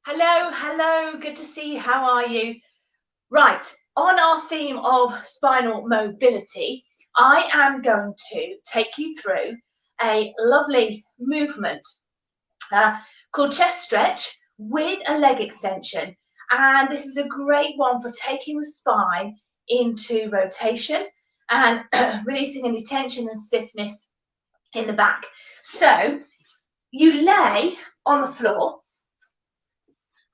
Hello, hello, good to see you. How are you? Right, on our theme of spinal mobility, I am going to take you through a lovely movement uh, called chest stretch with a leg extension. And this is a great one for taking the spine into rotation and releasing any tension and stiffness in the back. So you lay on the floor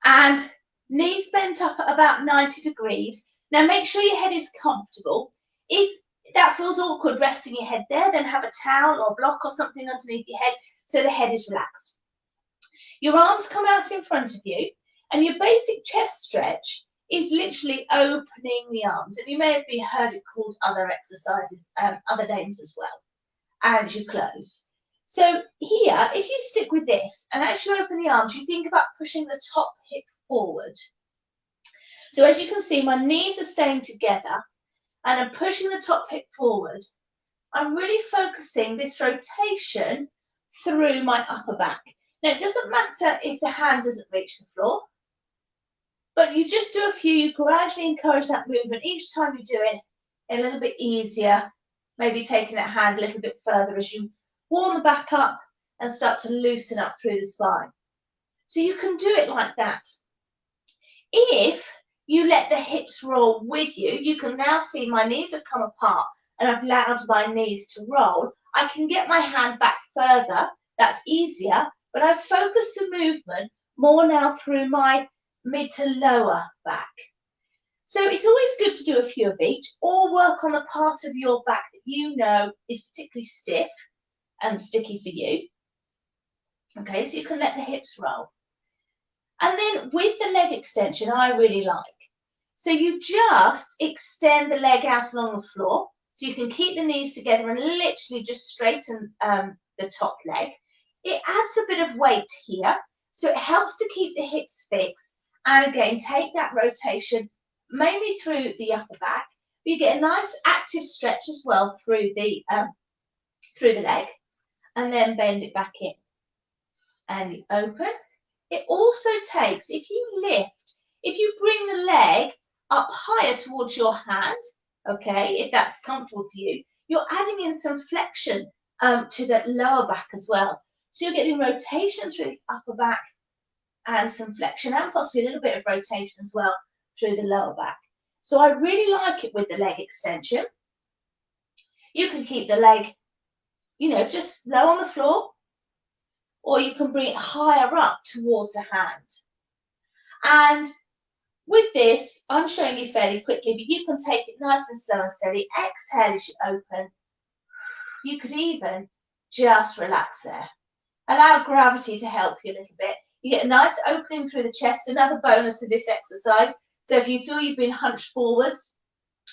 and knees bent up at about 90 degrees. Now make sure your head is comfortable. If that feels awkward resting your head there, then have a towel or a block or something underneath your head so the head is relaxed. Your arms come out in front of you, and your basic chest stretch is literally opening the arms. And you may have heard it called other exercises, other names as well. And you close. So here, if you stick with this and as you open the arms, you think about pushing the top hip forward. So as you can see, my knees are staying together and I'm pushing the top hip forward. I'm really focusing this rotation through my upper back. Now, it doesn't matter if the hand doesn't reach the floor, but you just do a few, you gradually encourage that movement. Each time you do it, a little bit easier, maybe taking that hand a little bit further as you warm the back up and start to loosen up through the spine. So you can do it like that. If you let the hips roll with you, you can now see my knees have come apart and I've allowed my knees to roll. I can get my hand back further, that's easier, but I've focused the movement more now through my mid to lower back. So it's always good to do a few of each, or work on the part of your back that you know is particularly stiff and sticky for you. Okay, so you can let the hips roll. And then with the leg extension, I really like. So you just extend the leg out along the floor, so you can keep the knees together and literally just straighten the top leg. It adds a bit of weight here, so it helps to keep the hips fixed. And again, take that rotation mainly through the upper back. You get a nice active stretch as well through the leg, and then bend it back in. And you open. It also takes, if you bring the leg up higher towards your hand, okay, if that's comfortable for you, you're adding in some flexion to the lower back as well. So you're getting rotation through the upper back and some flexion and possibly a little bit of rotation as well through the lower back. So I really like it with the leg extension. You can keep the leg, just low on the floor, or you can bring it higher up towards the hand. And with this, I'm showing you fairly quickly, but you can take it nice and slow and steady. Exhale as you open. You could even just relax there. Allow gravity to help you a little bit. You get a nice opening through the chest, another bonus to this exercise. So if you feel you've been hunched forwards,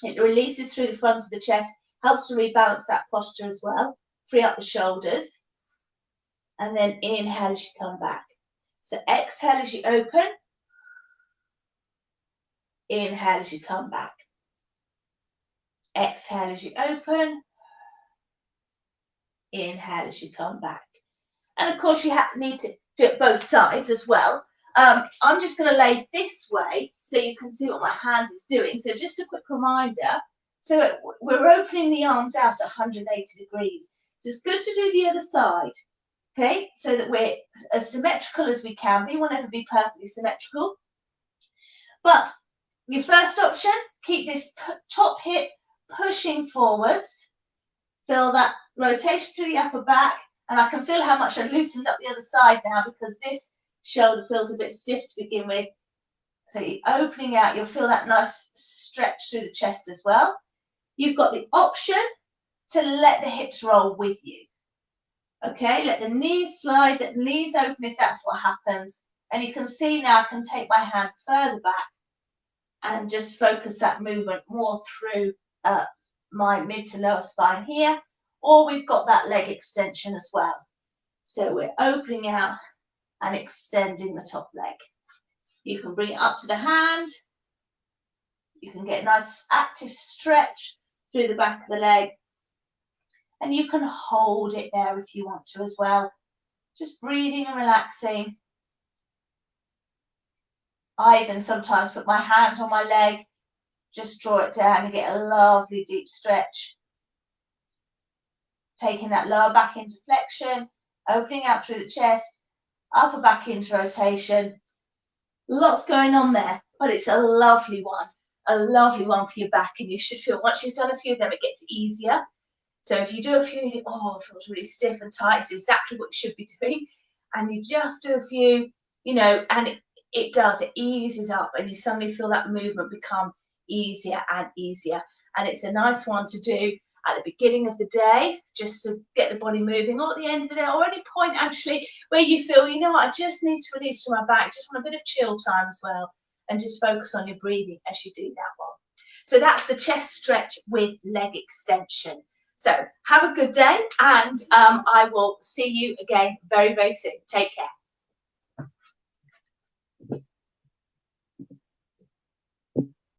it releases through the front of the chest, helps to rebalance that posture as well, free up the shoulders. And then inhale as you come back. So exhale as you open. Inhale as you come back. Exhale as you open. Inhale as you come back. And of course you need to do it both sides as well. I'm just going to lay this way so you can see what my hand is doing. So just a quick reminder. So we're opening the arms out at 180 degrees. So it's good to do the other side. Okay, so that we're as symmetrical as we can be. We won't ever be perfectly symmetrical. But your first option, keep this top hip pushing forwards. Feel that rotation through the upper back. And I can feel how much I've loosened up the other side now because this shoulder feels a bit stiff to begin with. So you're opening out, you'll feel that nice stretch through the chest as well. You've got the option to let the hips roll with you. Okay, let the knees slide, let the knees open if that's what happens. And you can see now I can take my hand further back and just focus that movement more through my mid to lower spine here. Or we've got that leg extension as well. So we're opening out and extending the top leg. You can bring it up to the hand. You can get a nice active stretch through the back of the leg. And you can hold it there if you want to as well. Just breathing and relaxing. I even sometimes put my hand on my leg, just draw it down and get a lovely deep stretch. Taking that lower back into flexion, opening out through the chest, upper back into rotation. Lots going on there, but it's a lovely one for your back, and you should feel, once you've done a few of them, it gets easier. So if you do a few and you think, oh, it feels really stiff and tight, it's exactly what you should be doing. And you just do a few, and it eases up, and you suddenly feel that movement become easier and easier. And it's a nice one to do at the beginning of the day, just to get the body moving, or at the end of the day, or any point actually where you feel, you know what, I just need to release from my back, just want a bit of chill time as well, and just focus on your breathing as you do that one. So that's the chest stretch with leg extension. So have a good day, and I will see you again very, very soon. Take care.